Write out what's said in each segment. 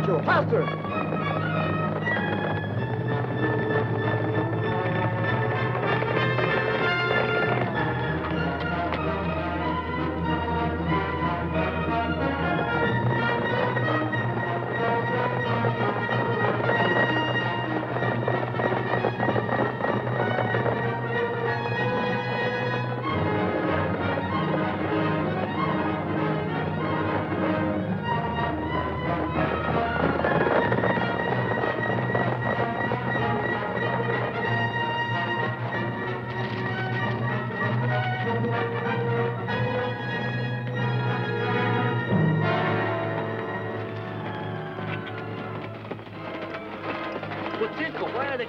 Pancho, faster!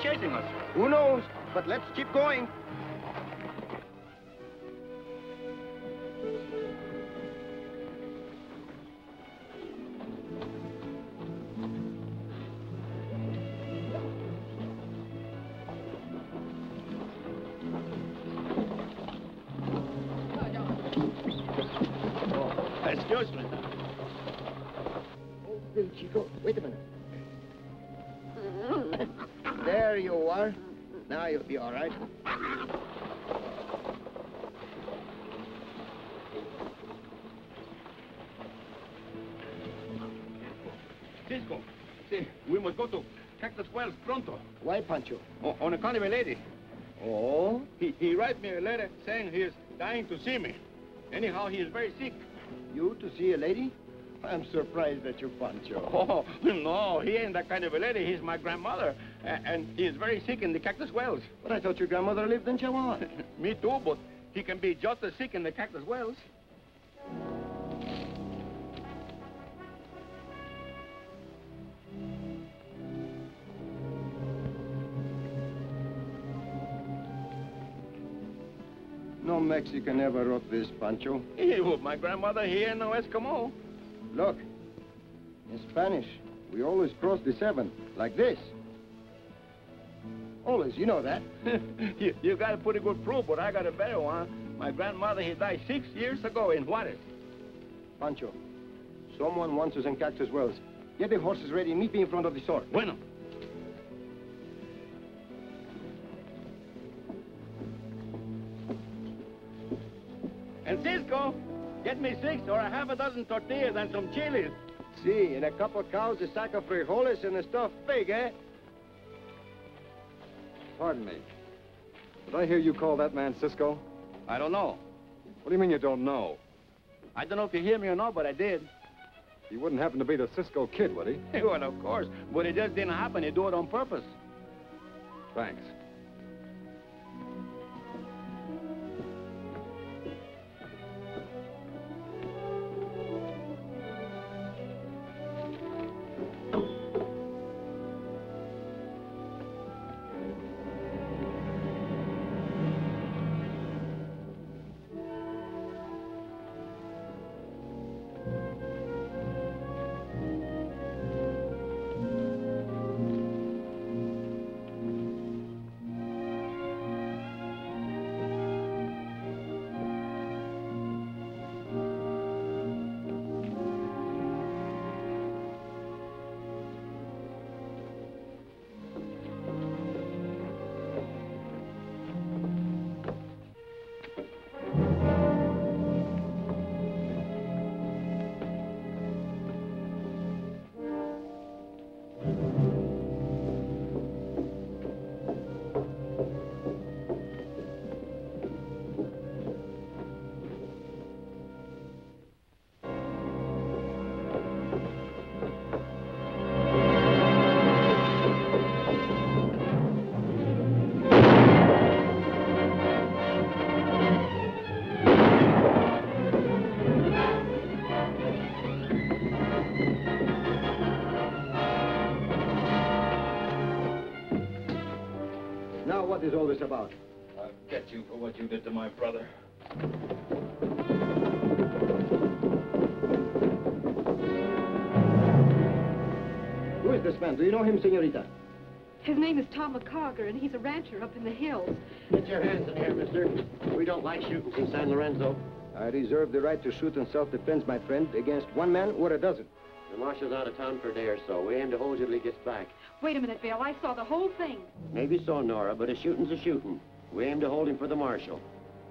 Chasing us. Who knows? But let's keep going. Oh, excuse me. Okay, Chico, wait a minute. There you are. Now you'll be all right. Cisco, see, we must go to Cactus Wells pronto. Why, Pancho? On account of a lady. Oh? He write me a letter saying he is dying to see me. Anyhow, he is very sick. You to see a lady? I'm surprised at you, Pancho. Oh, no, he ain't that kind of a lady. He's my grandmother. And he is very sick in the Cactus Wells. But I thought your grandmother lived in Chihuahua. Me too, but he can be just as sick in the Cactus Wells. No Mexican ever wrote this, Pancho. My grandmother, he ain't no Eskimo. Look, in Spanish, we always cross the 7, like this. Always, you know that. you got a pretty good proof, but I got a better one. My grandmother, he died 6 years ago in Juarez. Pancho, someone wants us in Cactus Wells. Get the horses ready and meet me in front of the store. Bueno. And Cisco, get me 6 or a half a dozen tortillas and some chilies. See, and a couple of cows, a sack of frijoles, and a stuffed pig, eh? Pardon me. Did I hear you call that man Cisco? I don't know. What do you mean you don't know? I don't know if you hear me or not, but I did. He wouldn't happen to be the Cisco Kid, would he? Well, of course. But it just didn't happen. He do it on purpose. Thanks. What is all this about? I'll get you for what you did to my brother. Who is this man? Do you know him, senorita? His name is Tom McCarger, and he's a rancher up in the hills. Get your hands in here, mister. We don't like shootings in San Lorenzo. I reserve the right to shoot in self-defense, my friend, against one man or a dozen. The marshal's out of town for a day or so. We aim to hold you till he gets back. Wait a minute, Bill. I saw the whole thing. Maybe so, Nora, but a shooting's a shooting. We aim to hold him for the marshal.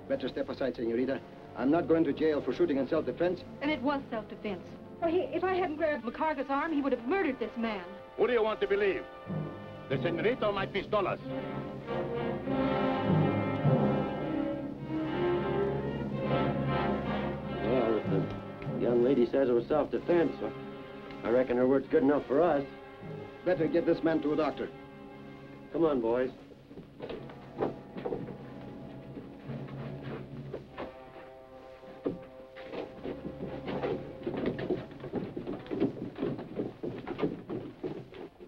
Better step aside, senorita. I'm not going to jail for shooting in self-defense. And it was self-defense. Well, if I hadn't grabbed McCarger's arm, he would have murdered this man. Who do you want to believe? The senorita or my pistolas? Well, if the young lady says it was self-defense, I reckon her word's good enough for us. Better get this man to a doctor. Come on, boys.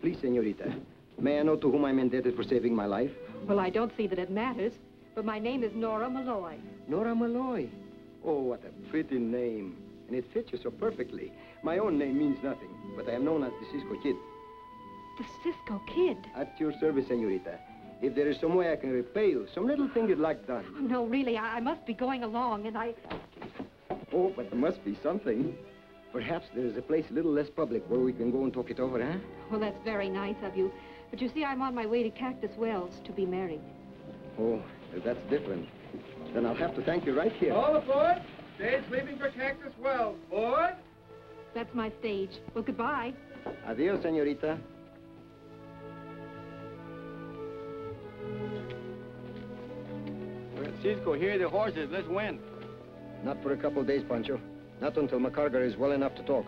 Please, senorita, may I know to whom I'm indebted for saving my life? Well, I don't see that it matters, but my name is Nora Malloy. Nora Malloy. Oh, what a pretty name. And it fits you so perfectly. My own name means nothing, but I am known as the Cisco Kid. The Cisco Kid? At your service, senorita. If there is some way I can repay you, some little thing you'd like done. Oh, no, really, I must be going along, and I... Oh, but there must be something. Perhaps there is a place a little less public where we can go and talk it over, huh? Well, that's very nice of you. But you see, I'm on my way to Cactus Wells to be married. Oh, if that's different. Then I'll have to thank you right here. All aboard! Stage leaving for Cactus Wells. Board! That's my stage. Well, goodbye. Adios, senorita. Cisco, here are the horses. Let's win. Not for a couple days, Pancho. Not until McCarger is well enough to talk.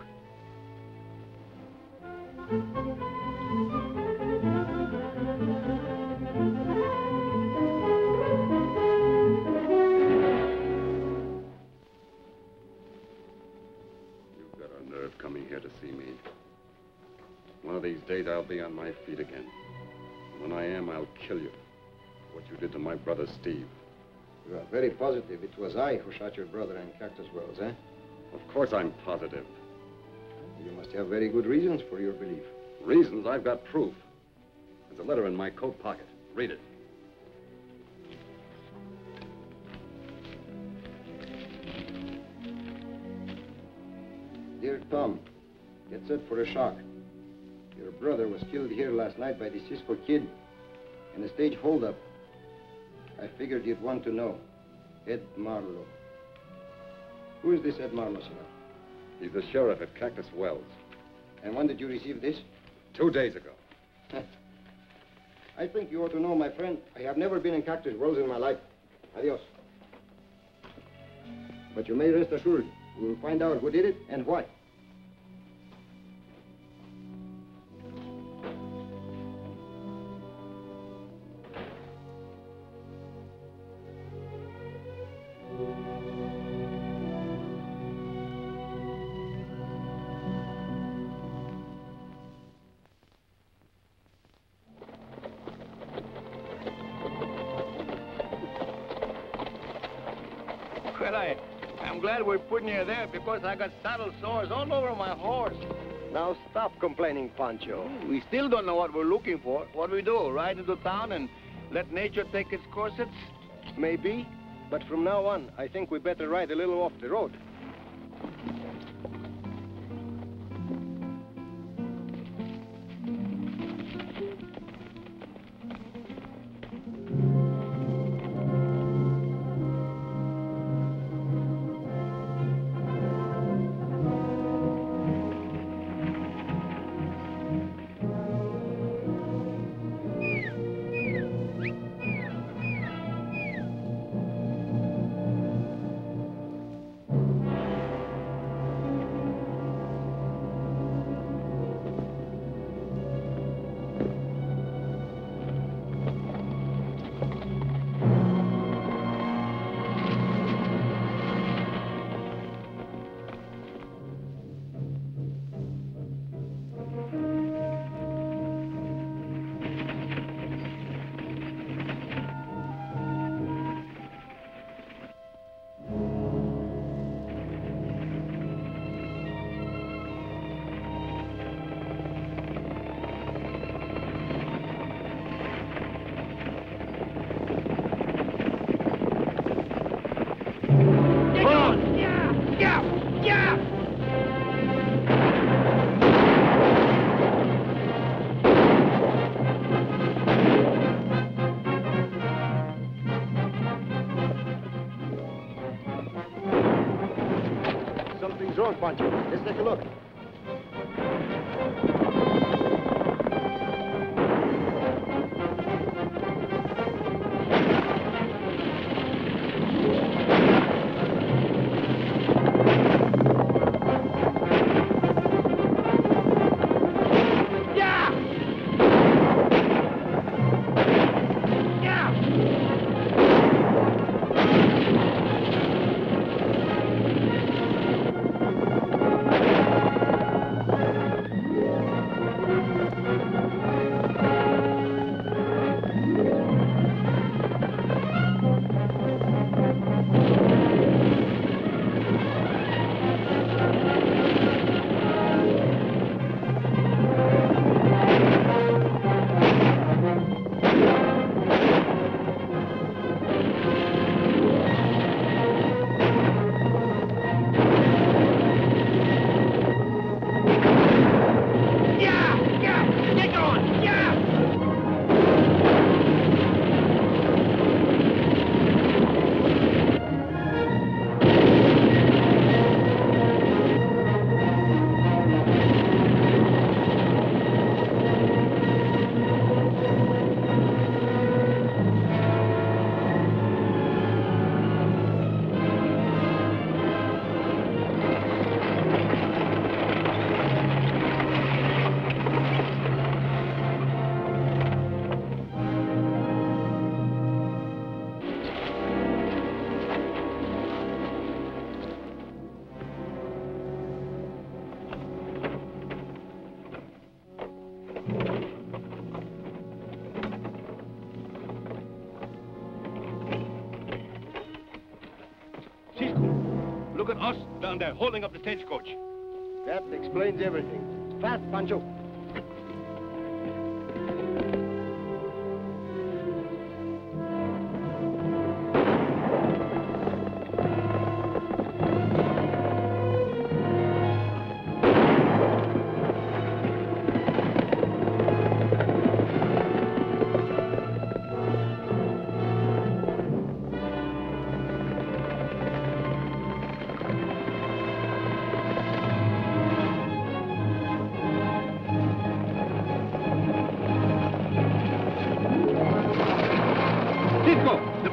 You've got a nerve coming here to see me. One of these days I'll be on my feet again. When I am, I'll kill you. What you did to my brother Steve. You are very positive it was I who shot your brother in Cactus Wells, eh? Of course I'm positive. You must have very good reasons for your belief. Reasons? I've got proof. There's a letter in my coat pocket. Read it. Dear Tom, get set for a shock. Your brother was killed here last night by the Cisco Kid in a stage holdup. I figured you'd want to know. Ed Marlowe. Who is this Ed Marlowe, senor? He's the sheriff at Cactus Wells. And when did you receive this? 2 days ago. I think you ought to know, my friend, I have never been in Cactus Wells in my life. Adios. But you may rest assured, we will find out who did it and why. Well, I'm glad we're putting you there because I got saddle sores all over my horse. Now stop complaining, Pancho. We still don't know what we're looking for. What do we do? Ride into town and let nature take its course? Maybe, but from now on, I think we better ride a little off the road. with us down there holding up the stagecoach. That explains everything. Fast, Pancho.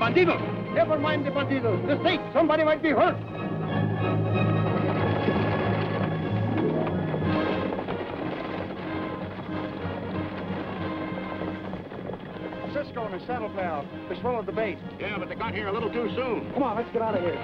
Bandidos! Never mind the bandidos. The stake. Somebody might be hurt. Cisco and his saddle pal. They swallowed the bait. Yeah, but they got here a little too soon. Come on, let's get out of here.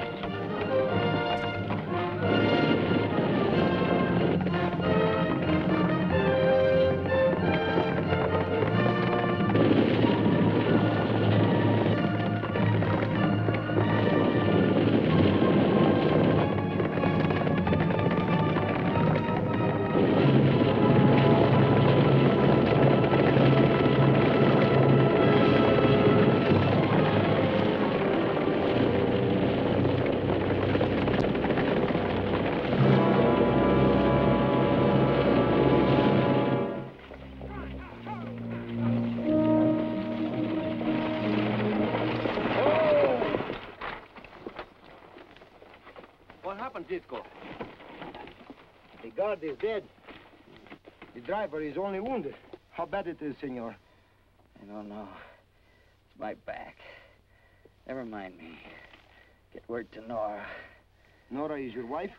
Cisco. The guard is dead. The driver is only wounded. How bad it is, senor? I don't know. It's my back. Never mind me. Get word to Nora. Nora is your wife?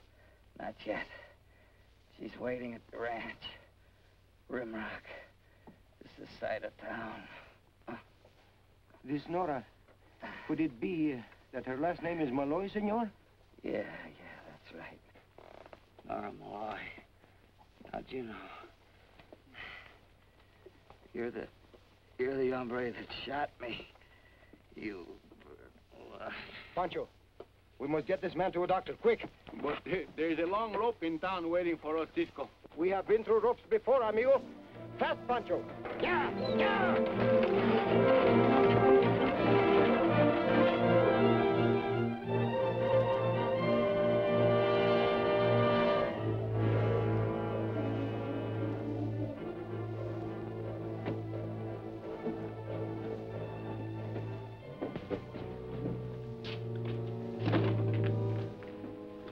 Not yet. She's waiting at the ranch. Rimrock. This is the side of town. This Nora, could it be that her last name is Malloy, senor? Yeah, that's right. Nora Malloy. How'd you know? You're the hombre that shot me. You... Pancho, we must get this man to a doctor, quick. But there's a long rope in town waiting for us, Cisco. We have been through ropes before, amigo. Fast, Pancho. Yeah, yeah!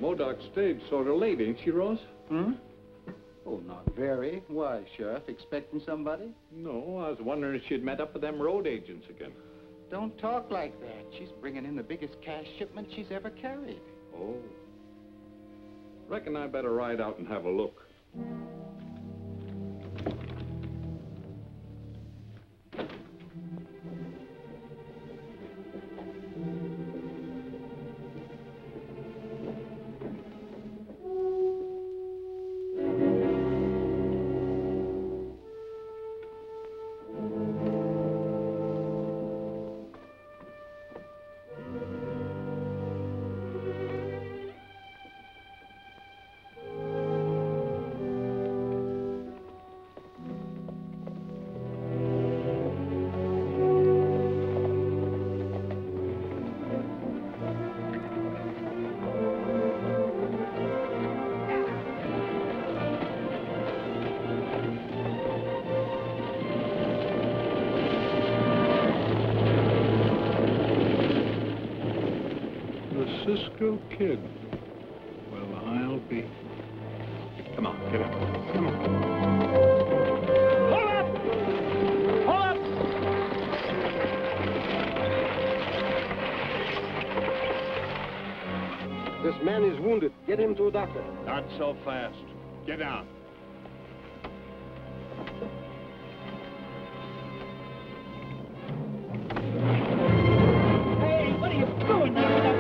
Modoc's stage sort of late, ain't she, Ross? Hmm? Oh, not very. Why, Sheriff, expecting somebody? No, I was wondering if she'd met up with them road agents again. Don't talk like that. She's bringing in the biggest cash shipment she's ever carried. Oh. Reckon I better ride out and have a look. Cisco Kid. Well, I'll be... Come on, get up. Come on. Hold up! Hold up! This man is wounded. Get him to a doctor. Not so fast. Get down. Hey, what are you doing there?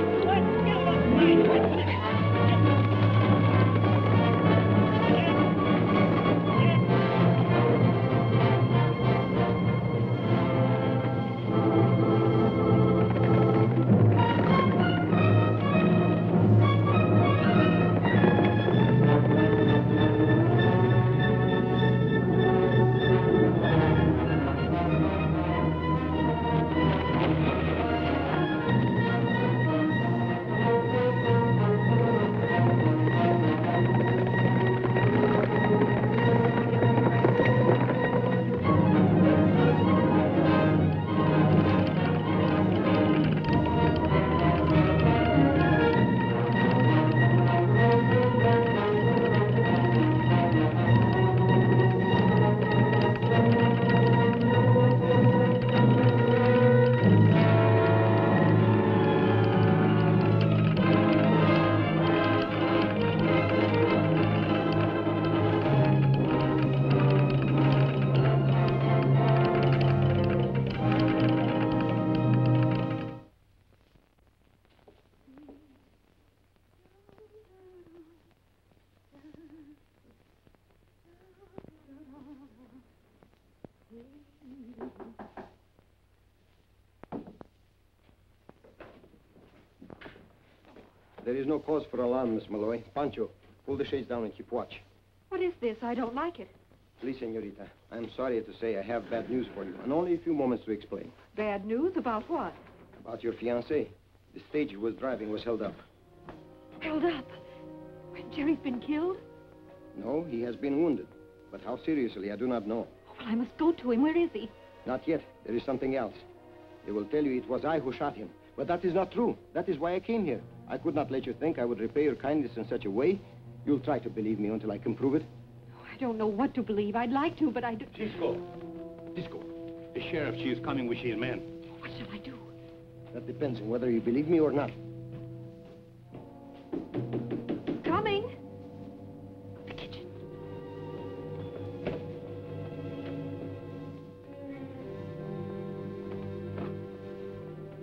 There is no cause for alarm, Miss Malloy. Pancho, pull the shades down and keep watch. What is this? I don't like it. Please, senorita, I'm sorry to say I have bad news for you, and only a few moments to explain. Bad news? About what? About your fiancé. The stage he was driving was held up. Held up? When Jerry's been killed? No, he has been wounded. But how seriously, I do not know. Well, I must go to him. Where is he? Not yet. There is something else. They will tell you it was I who shot him. But that is not true. That is why I came here. I could not let you think I would repay your kindness in such a way. You'll try to believe me until I can prove it. Oh, I don't know what to believe. I'd like to, but I do... Cisco. Cisco. The sheriff, she is coming with his men. What shall I do? That depends on whether you believe me or not. Coming. The kitchen.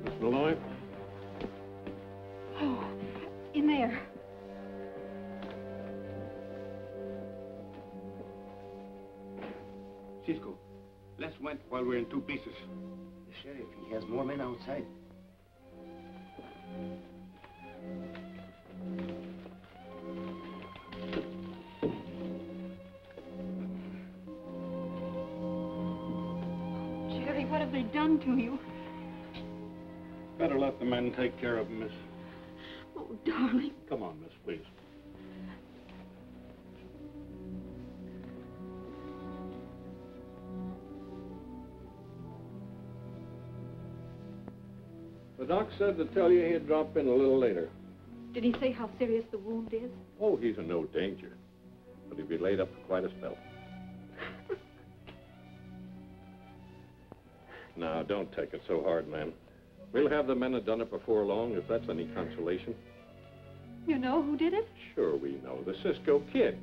Miss Malloy? Oh, in there. Cisco, let's went while we're in two pieces. The sheriff, he has more men outside. Jerry, what have they done to you? Better let the men take care of him, miss. Oh, darling. Come on, miss, please. The doc said to tell you he'd drop in a little later. Did he say how serious the wound is? Oh, he's in no danger. But he'll be laid up for quite a spell. Now, don't take it so hard, ma'am. We'll have the men that done it before long, if that's any consolation. You know who did it? Sure we know. The Cisco Kid.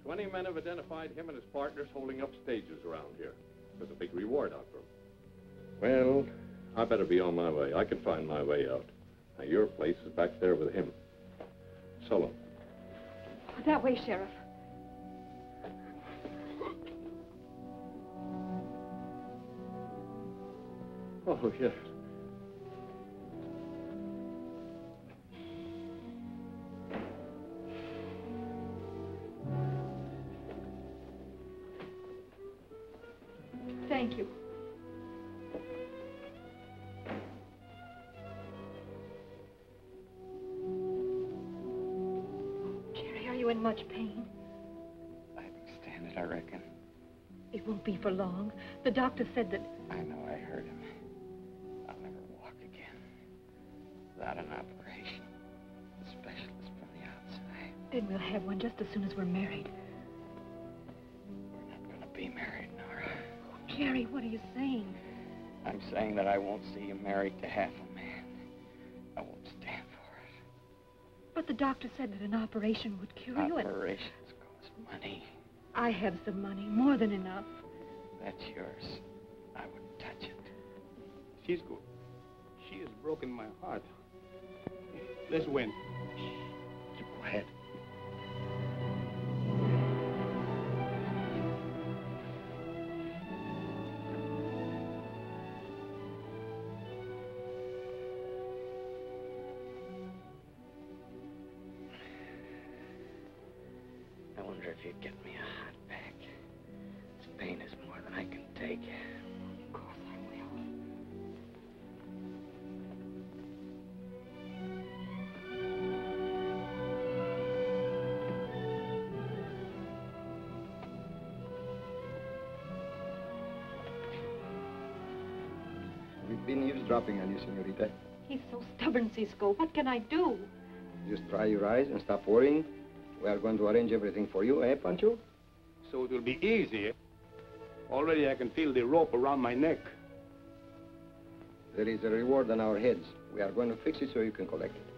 20 men have identified him and his partners holding up stages around here. There's a big reward out for them. Well, I better be on my way. I can find my way out. Now, your place is back there with him. So long. That way, Sheriff. Oh, yes. Thank you. Jerry, are you in much pain? I can stand it, I reckon. It won't be for long. The doctor said that... I know, I heard him. I'll never walk again. Without an operation. A specialist from the outside. Then we'll have one just as soon as we're married. We're not going to be married, Nora. Oh, Jerry, what are you saying? I'm saying that I won't see you married to half a man. I won't stand for it. But the doctor said that an operation would cure you and... Operations cost money. I have some money, more than enough. That's yours. I wouldn't touch it. Cisco, she has broken my heart. Let's win. Keep quiet. I wonder if you'd get me a hot pack. This pain is more than I can take. Of course I will. We've been eavesdropping on you, senorita. He's so stubborn, Cisco. What can I do? Just dry your eyes and stop worrying. We are going to arrange everything for you, eh, Pancho? So it will be easy. Already I can feel the rope around my neck. There is a reward on our heads. We are going to fix it so you can collect it.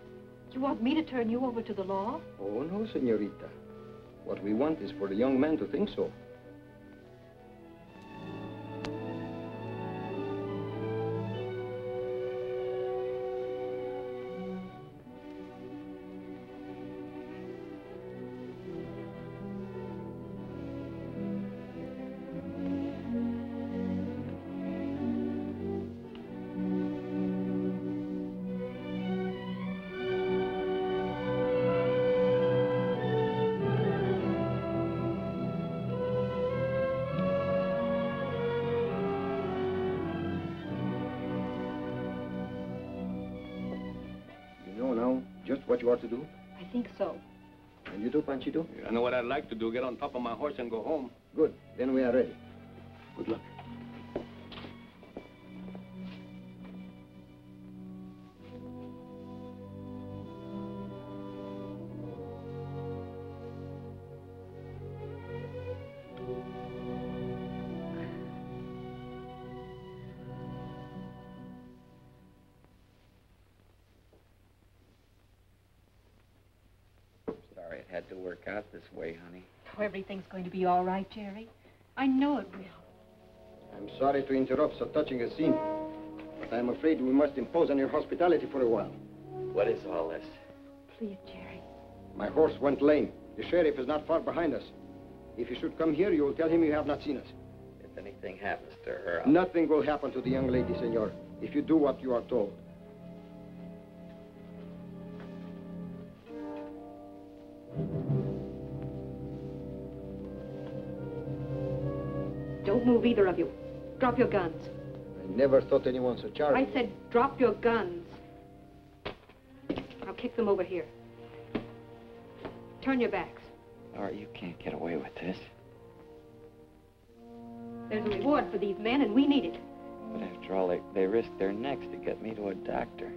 You want me to turn you over to the law? Oh, no, senorita. What we want is for the young man to think so. Just what you ought to do? I think so. And you do, Panchito? I know what I'd like to do, get on top of my horse and go home. Good. Then we are ready. Good luck. Sorry it had to work out this way, honey. Oh, everything's going to be all right, Jerry. I know it will. I'm sorry to interrupt so touching a scene, but I'm afraid we must impose on your hospitality for a while. What is all this? Please, Jerry. My horse went lame. The sheriff is not far behind us. If you should come here, you will tell him you have not seen us. If anything happens to her, Nothing will happen to the young lady, senor, if you do what you are told. Don't move, either of you. Drop your guns. I never thought anyone so charming. I said drop your guns. I'll kick them over here. Turn your backs. Laura, you can't get away with this. There's a reward for these men, and we need it. But after all, they risked their necks to get me to a doctor.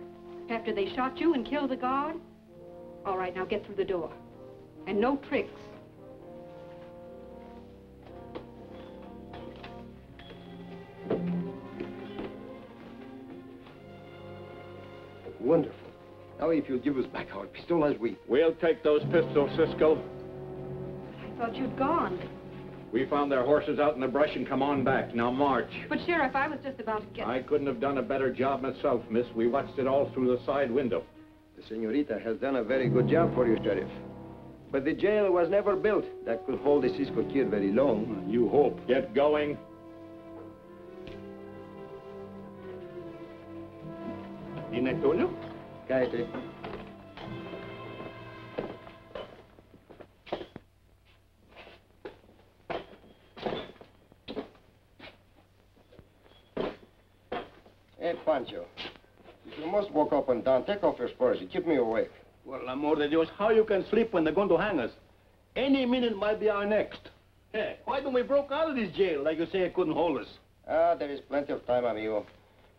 After they shot you and killed the guard? All right, now get through the door. And no tricks. Wonderful. Now, if you'll give us back our pistolas, We'll take those pistols, Cisco. I thought you'd gone. We found their horses out in the brush and come on back. Now march. But, Sheriff, I was just about to get... I couldn't have done a better job myself, miss. We watched it all through the side window. The senorita has done a very good job for you, Sheriff. But the jail was never built that could hold the Cisco Kid very long. You hope. Get going. Didn't I told you? Cállate. Hey, Pancho. If you must walk up and down, take off your spurs. You keep me awake. Well, amor de Dios, how you can sleep when they're going to hang us? Any minute might be our next. Hey, why don't we broke out of this jail like you say it couldn't hold us? There is plenty of time, amigo.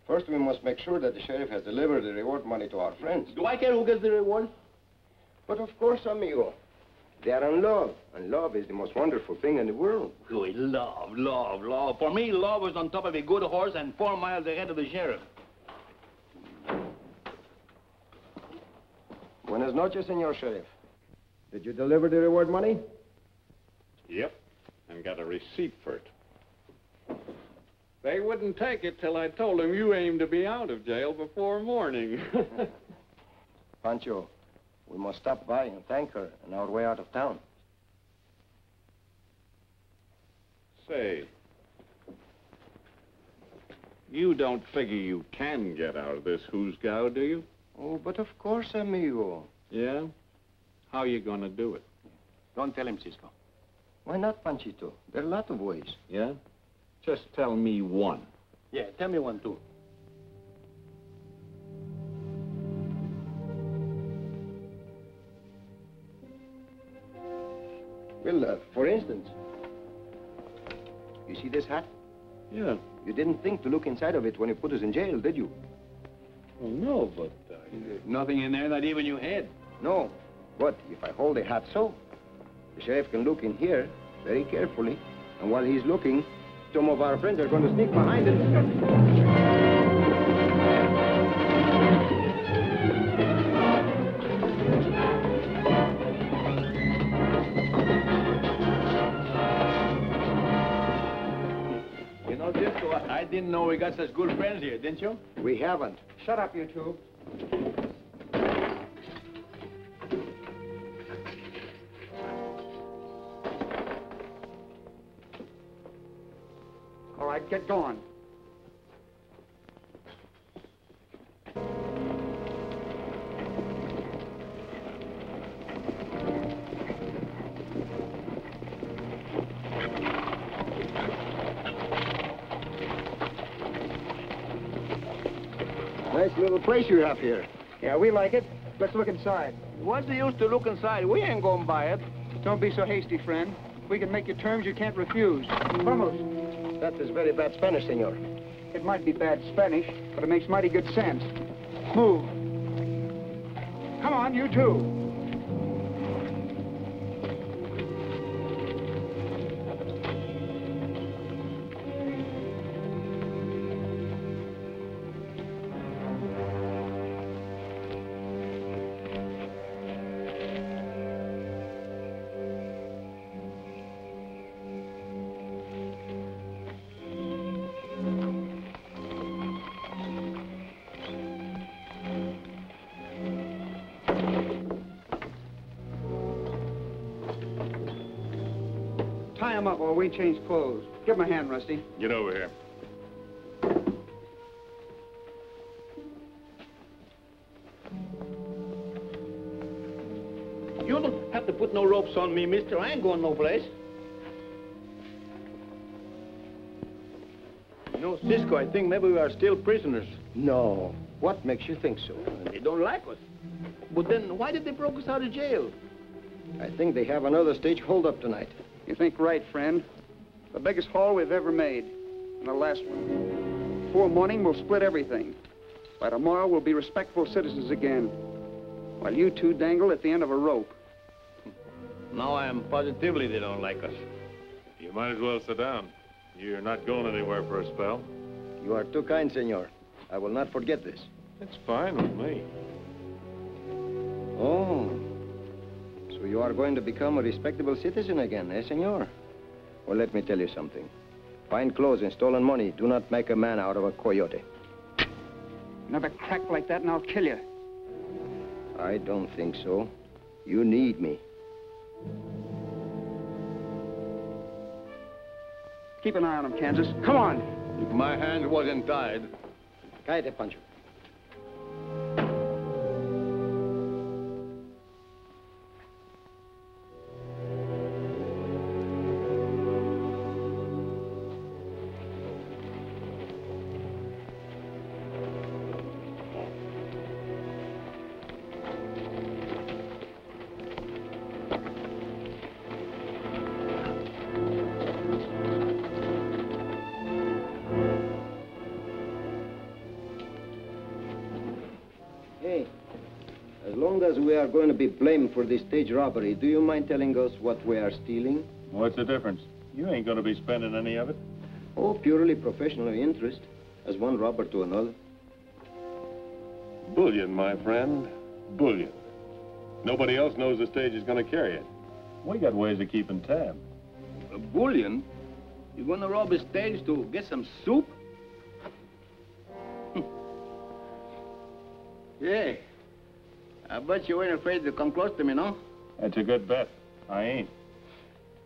First, we must make sure that the sheriff has delivered the reward money to our friends. Do I care who gets the reward? But of course, amigo. They are in love, and love is the most wonderful thing in the world. Good, love. For me, love was on top of a good horse and 4 miles ahead of the sheriff. Buenas noches, senor sheriff. Did you deliver the reward money? Yep. And got a receipt for it. They wouldn't take it till I told them you aimed to be out of jail before morning. Pancho, we must stop by and thank her on our way out of town. Say, you don't figure you can get out of this hoosgow, do you? Oh, but of course, amigo. Yeah? How you gonna do it? Don't tell him, Cisco. Why not, Panchito? There are a lot of ways. Yeah? Just tell me one. Yeah, tell me one, too. Well, for instance, you see this hat? Yeah. You didn't think to look inside of it when you put us in jail, did you? Well, no, but... Nothing in there, not even your head. No, but if I hold the hat so, the sheriff can look in here very carefully, and while he's looking, some of our friends are going to sneak behind it. You know, Cisco, I didn't know we got such good friends here, didn't you? We haven't. Shut up, you two. All right, get going. Nice little place you have here. Yeah, we like it. Let's look inside. What's the use to look inside? We ain't gonna buy it. Don't be so hasty, friend. We can make you terms you can't refuse. Vamos. That is very bad Spanish, senor. It might be bad Spanish, but it makes mighty good sense. Move. Come on, you two. Tie him up while we change clothes. Give him a hand, Rusty. Get over here. You don't have to put no ropes on me, mister. I ain't going no place. You know, Cisco, I think maybe we are still prisoners. No. What makes you think so? They don't like us. But then why did they broke us out of jail? I think they have another stage holdup tonight. You think right, friend. The biggest haul we've ever made. And the last one. Before morning, we'll split everything. By tomorrow, we'll be respectful citizens again. While you two dangle at the end of a rope. Now I am positively they don't like us. You might as well sit down. You're not going anywhere for a spell. You are too kind, senor. I will not forget this. It's fine with me. Oh. So you are going to become a respectable citizen again, eh, senor? Well, let me tell you something. Fine clothes and stolen money do not make a man out of a coyote. Another crack like that and I'll kill you. I don't think so. You need me. Keep an eye on him, Kansas. Come on. If my hands wasn't tied. Cállate, Pancho. As we are going to be blamed for this stage robbery, do you mind telling us what we are stealing? What's the difference? You ain't going to be spending any of it. Oh, purely professional interest, as one robber to another. Bullion, my friend. Bullion. Nobody else knows the stage is going to carry it. We got ways of keeping tab. A bullion? You gonna rob a stage to get some soup? Yeah. I bet you ain't afraid to come close to me, no? That's a good bet. I ain't.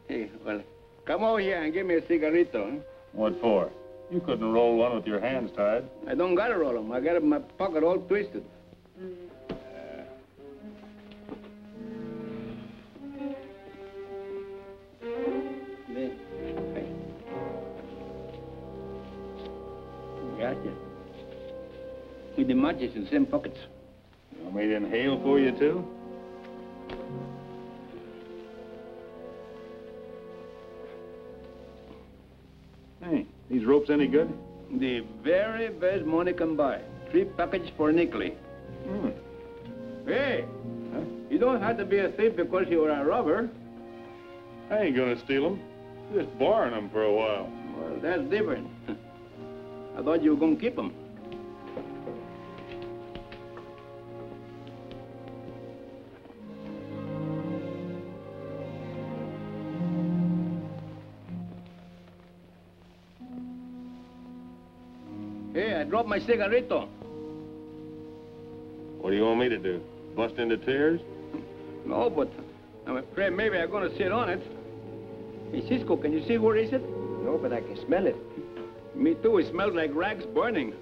Hey, well, come over here and give me a cigarrito. Huh? What for? You couldn't roll one with your hands tied. I don't gotta roll them. I got them in my pocket all twisted. There. Hey. Gotcha. With the matches in the same pockets. You want me to inhale for you, too? Hey, these ropes any good? The very best money can buy. 3 packages for a nickel. Hey, huh? You don't have to be a thief because you are a robber. I ain't gonna steal them. Just borrowing them for a while. Well, that's different. I thought you were gonna keep them. Hey, I dropped my cigarrito. What do you want me to do? Bust into tears? No, but I'm afraid maybe I'm gonna sit on it. Hey, Cisco, can you see where is it? No, but I can smell it. Me too, it smells like rags burning.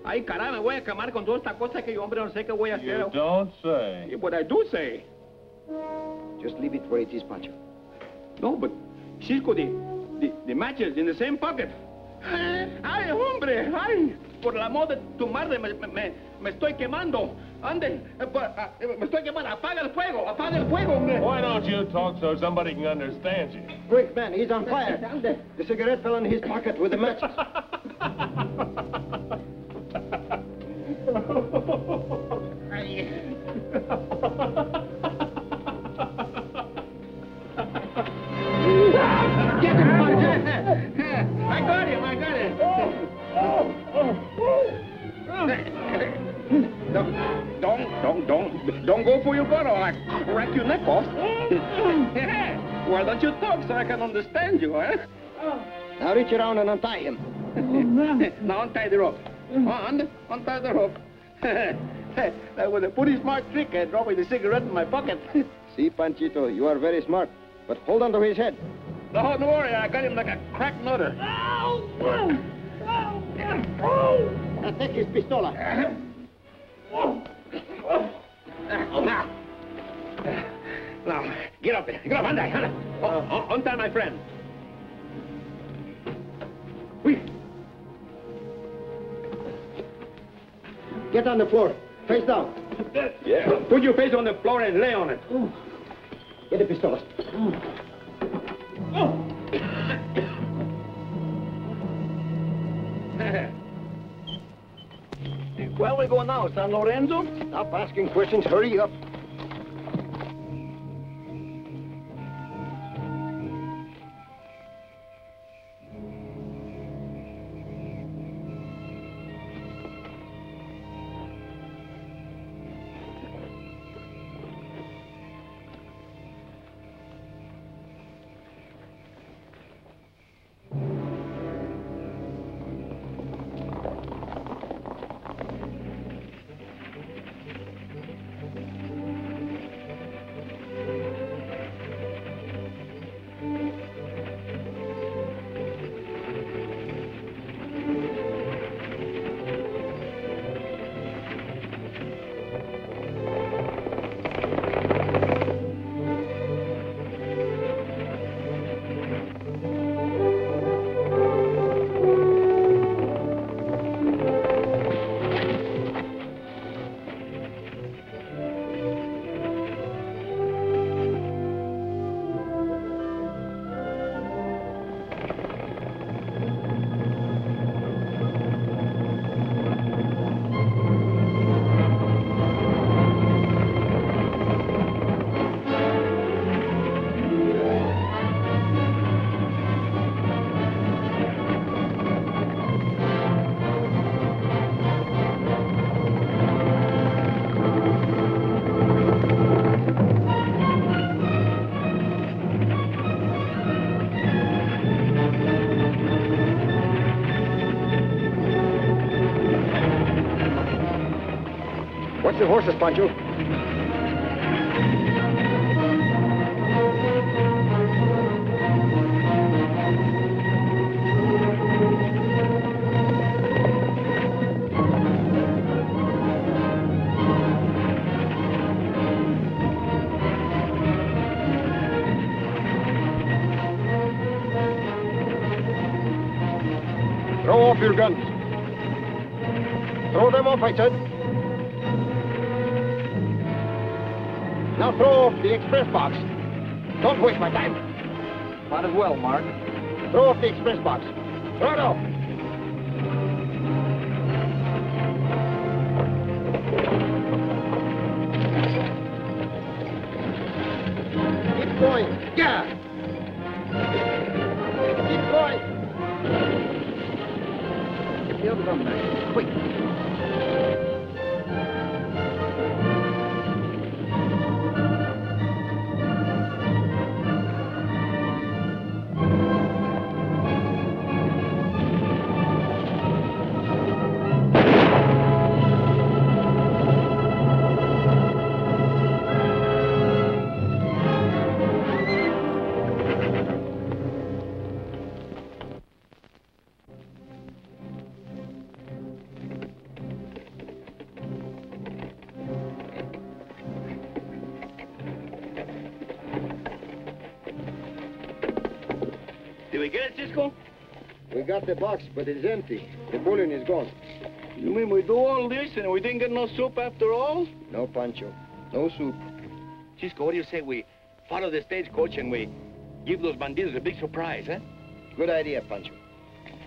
Ay, caray, me voy a quemar con toda esta cosa que yo, hombre, no sé qué voy a hacer. You don't say. But I do say. Just leave it where it is, Pancho. No, but Cisco, the matches in the same pocket. Ay, hombre, ay, por el amor de tu madre, me estoy quemando. Ande, me estoy quemando. Apaga el fuego, hombre. Why don't you talk so somebody can understand you? Quick, man, he's on fire. The cigarette fell in his pocket with the matches. Get him, I got him. Don't go for your gun or I crack your neck off. Why don't you talk so I can understand you, eh? Now reach around and untie him. Now untie the rope. Untie the rope. That was a pretty smart trick, dropping the cigarette in my pocket. See, Panchito, you are very smart, but hold on to his head. No, don't worry, I got him like a cracked nutter. Now take his pistola. Now, get up there. Get up, untie my friend. Get on the floor, face down. Yeah. Put your face on the floor and lay on it. Get the pistola. Where we go now, San Lorenzo? Stop asking questions, hurry up. Watch the horses, Pancho. Throw off your guns. Throw them off, I said. Now throw off the express box. Don't waste my time. Might as well, Mark. Throw off the express box. Throw it off. Keep going. Yeah. Keep going. Get the other gun back. Quick. Did we get it, Cisco? We got the box, but it's empty. The bullion is gone. You mean we do all this and we didn't get no soup after all? No, Pancho. No soup. Cisco, what do you say we follow the stagecoach and we give those bandidos a big surprise, huh? Good idea, Pancho.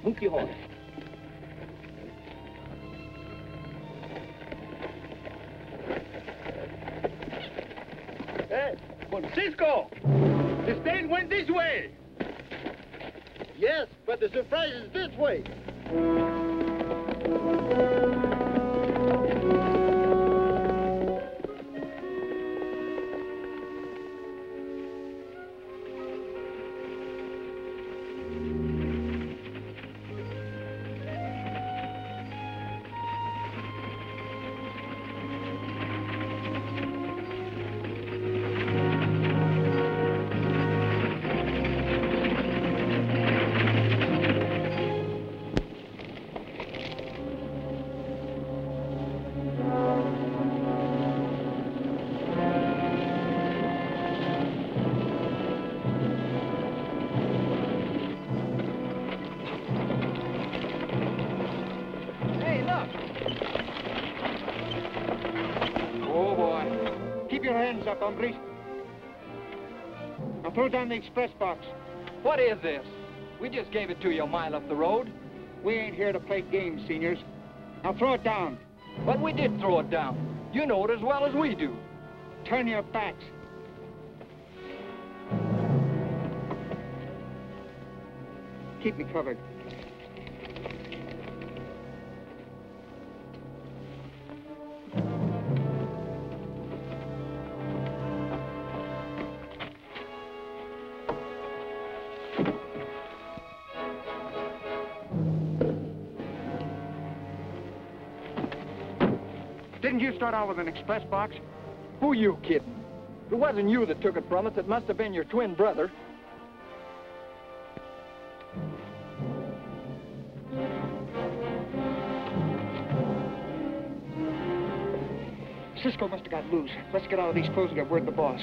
Monkey horn. Hey, but Cisco! The stage went this way! Yes, but the surprise is this way. Up, hombres. Now throw down the express box. What is this? We just gave it to you a mile up the road. We ain't here to play games, seniors. Now throw it down. But we did throw it down. You know it as well as we do. Turn your backs. Keep me covered. Didn't you start out with an express box? Who you kidding? If it wasn't you that took it from us, it must have been your twin brother. Cisco must have got loose. Let's get out of these clothes and get word to the boss.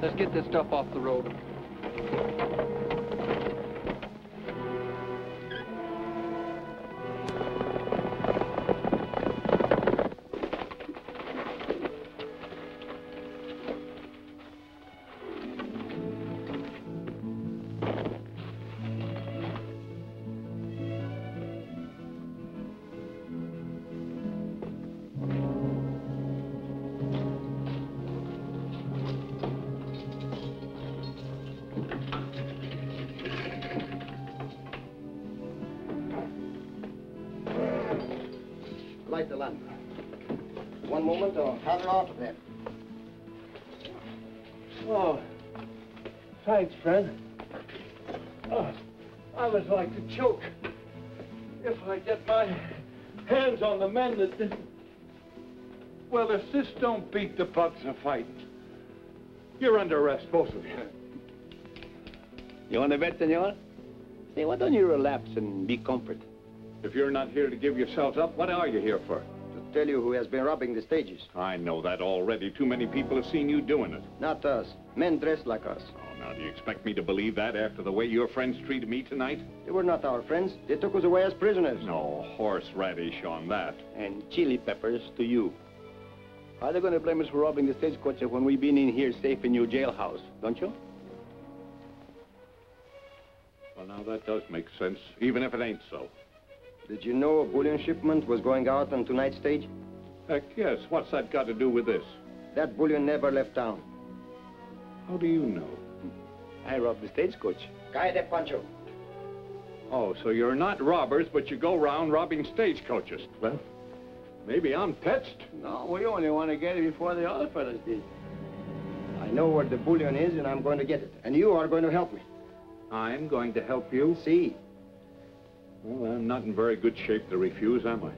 Let's get this stuff off the road. Light the lamp. One moment, I'll have her out of there. Oh, thanks, friend. Oh, I was like to choke if I get my hands on the men that did. Well, if this don't beat the bugs a fight, you're under arrest, both of you. You want to bet, senor? Say, why don't you relapse and be comforted? If you're not here to give yourselves up, what are you here for? To tell you who has been robbing the stages. I know that already. Too many people have seen you doing it. Not us. Men dressed like us. Oh, now, do you expect me to believe that after the way your friends treated me tonight? They were not our friends. They took us away as prisoners. No horseradish on that. And chili peppers to you. How are they going to blame us for robbing the stagecoach when we've been in here safe in your jailhouse, don't you? Well, now, that does make sense, even if it ain't so. Did you know a bullion shipment was going out on tonight's stage? Heck, yes. What's that got to do with this? That bullion never left town. How do you know? I robbed the stagecoach. Cállate, Pancho. Oh, so you're not robbers, but you go around robbing stagecoaches. Well, maybe I'm touched. No, we only want to get it before the other fellas did. I know where the bullion is, and I'm going to get it. And you are going to help me. I'm going to help you? See. Well, I'm not in very good shape to refuse, am I?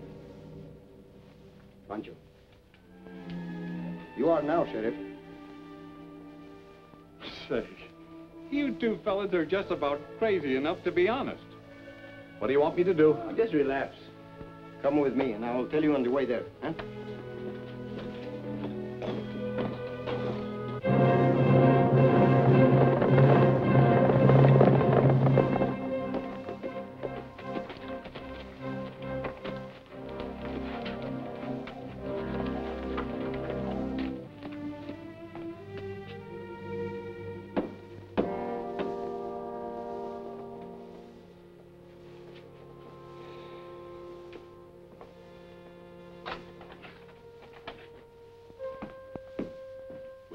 Pancho. You are now, Sheriff. Say, you two fellas are just about crazy enough to be honest. What do you want me to do? Just relax. Come with me, and I'll tell you on the way there, huh?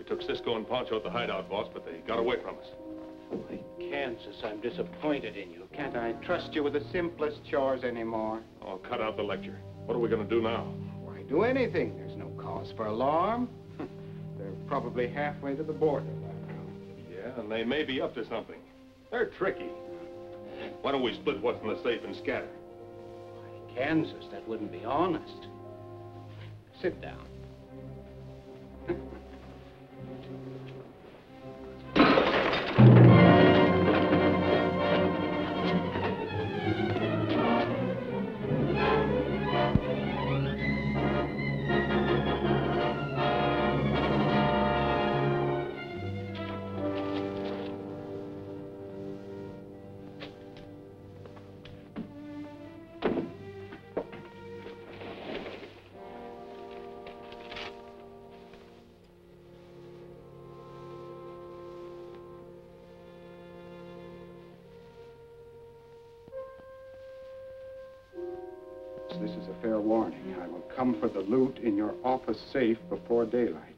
Took Cisco and Pancho at the hideout, boss, but they got away from us. Why, Kansas, I'm disappointed in you. Can't I trust you with the simplest chores anymore? Oh, cut out the lecture. What are we going to do now? Why do anything? There's no cause for alarm. They're probably halfway to the border by now. Yeah, and they may be up to something. They're tricky. Why don't we split what's in the safe and scatter? Why, Kansas, that wouldn't be honest. Sit down. This is a fair warning. I will come for the loot in your office safe before daylight.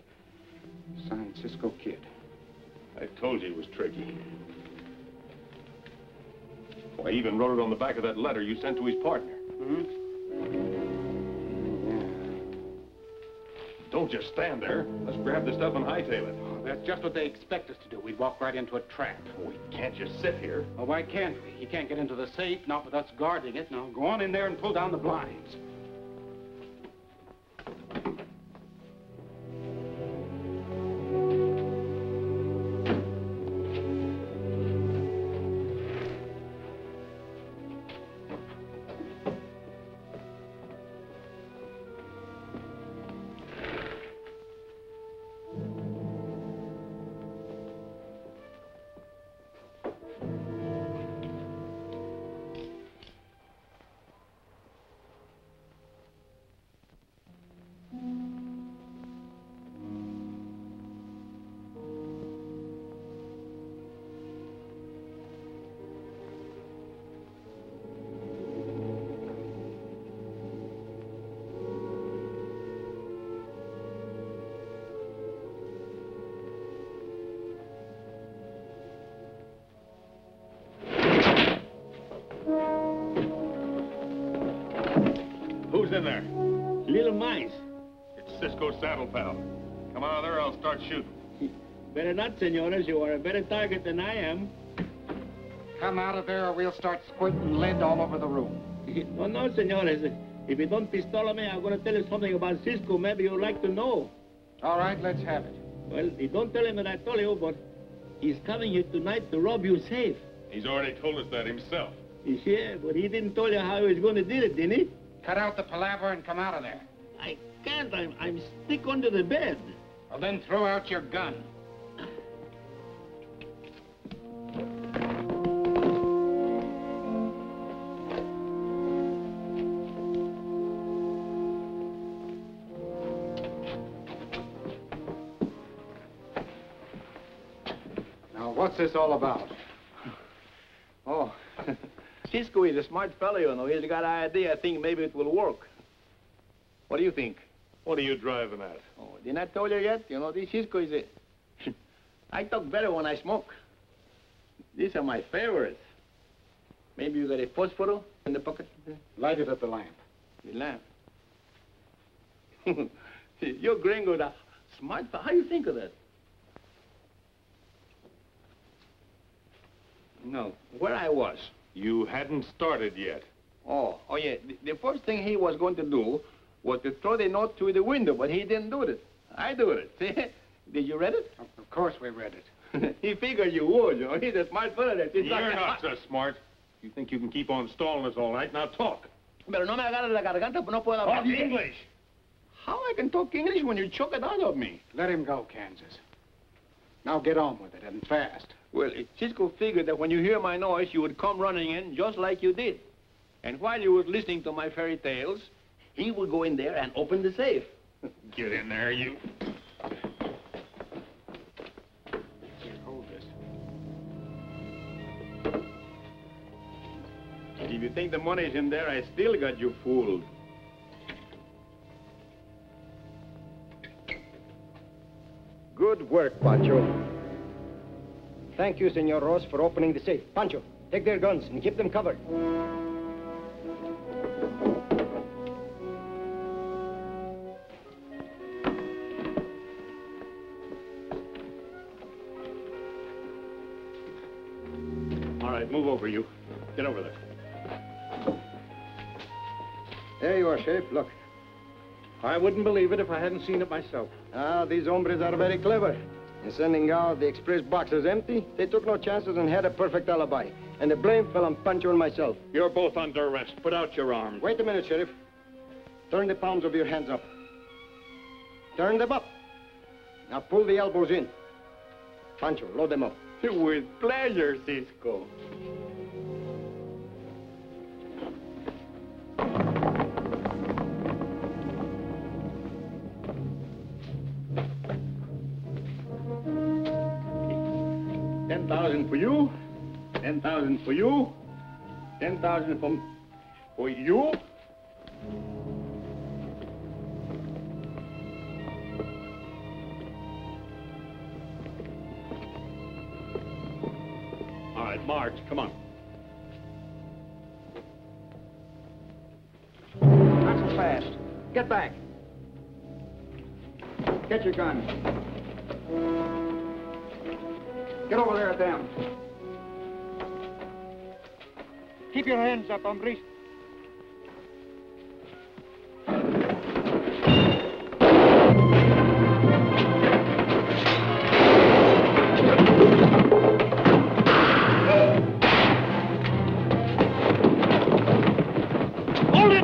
Signed, Cisco Kid. I told you it was tricky. Well, I even wrote it on the back of that letter you sent to his partner. Hmm? Yeah. Don't just stand there. Let's grab the stuff and hightail it. Oh, that's just what they expect us to do. We'd walk right into a trap. We can't just sit here. Well, why can't we? He can't get into the safe, not with us guarding it. Now, go on in there and pull down the blinds. Who's in there? Little mice. It's Cisco's saddle pal. Come out of there, I'll start shooting. Better not, senores. You are a better target than I am. Come out of there or we'll start squirting lead all over the room. No, no, senores. If you don't pistola me, I'm going to tell you something about Cisco. Maybe you'd like to know. All right, let's have it. Well, you don't tell him that I told you, but he's coming here tonight to rob your safe. He's already told us that himself. Yeah, but he didn't tell you how he was going to do it, didn't he? Cut out the palaver and come out of there. I can't. I'm stuck under the bed. Well, then throw out your gun. Now, what's this all about? Oh, Cisco is a smart fellow, you know. He's got an idea. I think maybe it will work. What do you think? What are you driving at? Oh, didn't I tell you yet? You know, this Cisco is a... I talk better when I smoke. These are my favorites. Maybe you got a phosphoro in the pocket? Light it at the lamp. The lamp. You're gringo, the smart fellow. How do you think of that? No, where I was. You hadn't started yet. Oh, yeah. The first thing he was going to do was to throw the note through the window, but he didn't do it. I do it. See? Did you read it? Of course we read it. He figured you would, you know. He's a smart fellow. You're not so smart. You think you can keep on stalling us all right? Now talk. Pero no me agarres la garganta, no puedo hablar. Talk English. How I can talk English when you choke it out of me? Let him go, Kansas. Now get on with it, and fast. Well, Cisco figured that when you hear my noise, you would come running in just like you did. And while you were listening to my fairy tales, he would go in there and open the safe. Get in there, you. Here, hold this. If you think the money's in there, I still got you fooled. Good work, Pancho. Thank you, Senor Ross, for opening the safe. Pancho, take their guns and keep them covered. All right, move over, you. Get over there. There you are, Sheriff. Look. I wouldn't believe it if I hadn't seen it myself. Ah, these hombres are very clever. In sending out the express boxes empty, they took no chances and had a perfect alibi. And the blame fell on Pancho and myself. You're both under arrest. Put out your arms. Wait a minute, Sheriff. Turn the palms of your hands up. Turn them up. Now pull the elbows in. Pancho, load them up. With pleasure, Cisco. $10,000 for you, 10,000 for you, 10,000 for you. All right, Marge, come on. Not so fast. Get back. Get your gun. Get over there at them. Keep your hands up, hombres. Hold it!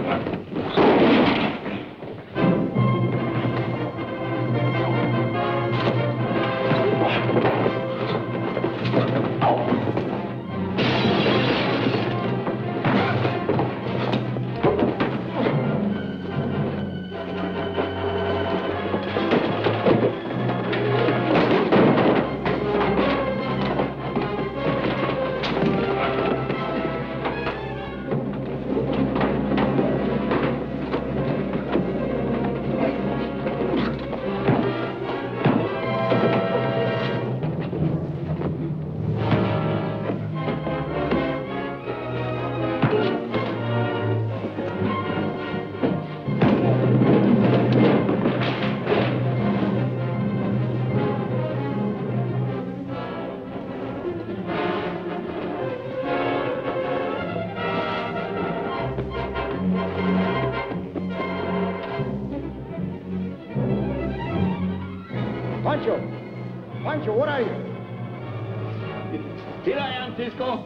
Pancho! Pancho, what are you? Here I am, Cisco.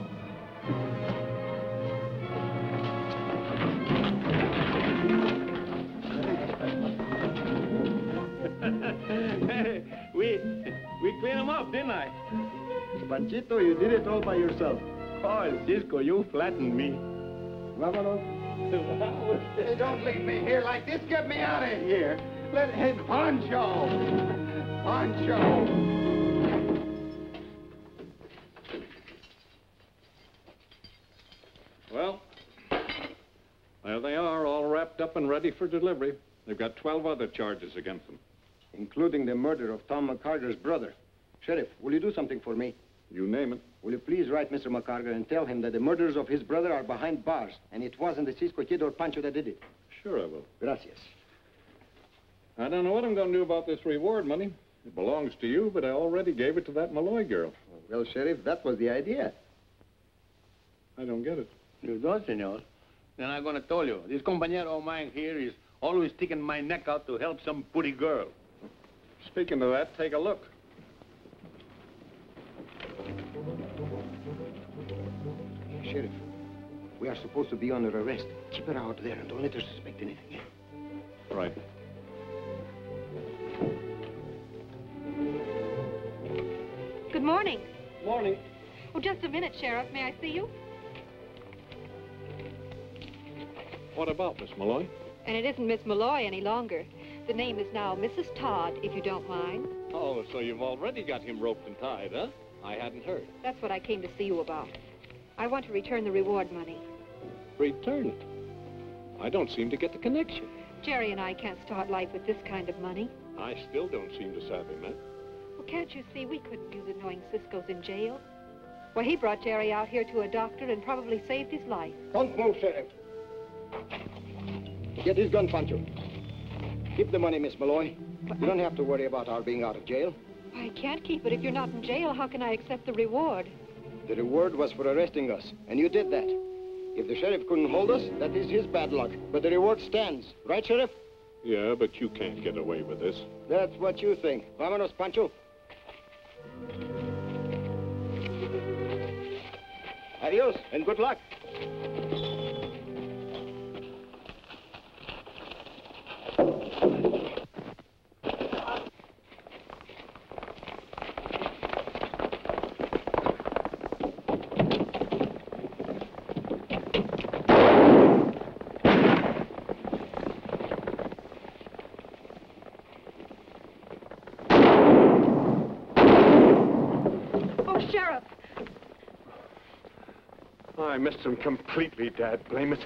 we cleaned him up, didn't I? Panchito, you did it all by yourself. Oh, Cisco, you flattened me. Vámonos. Hey, don't leave me here like this. Get me out of here. Let him, Pancho. Pancho. Well, there they are, all wrapped up and ready for delivery. They've got 12 other charges against them. Including the murder of Tom McCarter's brother. Sheriff, will you do something for me? You name it. Will you please write Mr. McCarter and tell him that the murders of his brother are behind bars, and it wasn't the Cisco kid or Pancho that did it? Sure I will. Gracias. I don't know what I'm going to do about this reward money. It belongs to you, but I already gave it to that Malloy girl. Well, Sheriff, that was the idea. I don't get it. You don't, senor. Then I'm going to tell you. This compañero of mine here is always sticking my neck out to help some pretty girl. Speaking of that, take a look. Sheriff, We are supposed to be under arrest. Keep her out there and don't let her suspect anything. Right. Good morning. Morning. Oh, just a minute, Sheriff. May I see you? What about, Miss Malloy? And it isn't Miss Malloy any longer. The name is now Mrs. Todd, if you don't mind. Oh, so you've already got him roped and tied, huh? I hadn't heard. That's what I came to see you about. I want to return the reward money. Return it? I don't seem to get the connection. Jerry and I can't start life with this kind of money. I still don't seem to savvy, man. Well, can't you see we couldn't use it knowing Cisco's in jail? Well, he brought Jerry out here to a doctor and probably saved his life. Don't move, Sheriff. Get his gun, Pancho. Keep the money, Miss Malloy. You don't have to worry about our being out of jail. I can't keep it. If you're not in jail, how can I accept the reward? The reward was for arresting us, and you did that. If the sheriff couldn't hold us, that is his bad luck. But the reward stands. Right, Sheriff? Yeah, but you can't get away with this. That's what you think. Vámonos, Pancho. Adios, and good luck. I missed him completely, Dad. Blame it.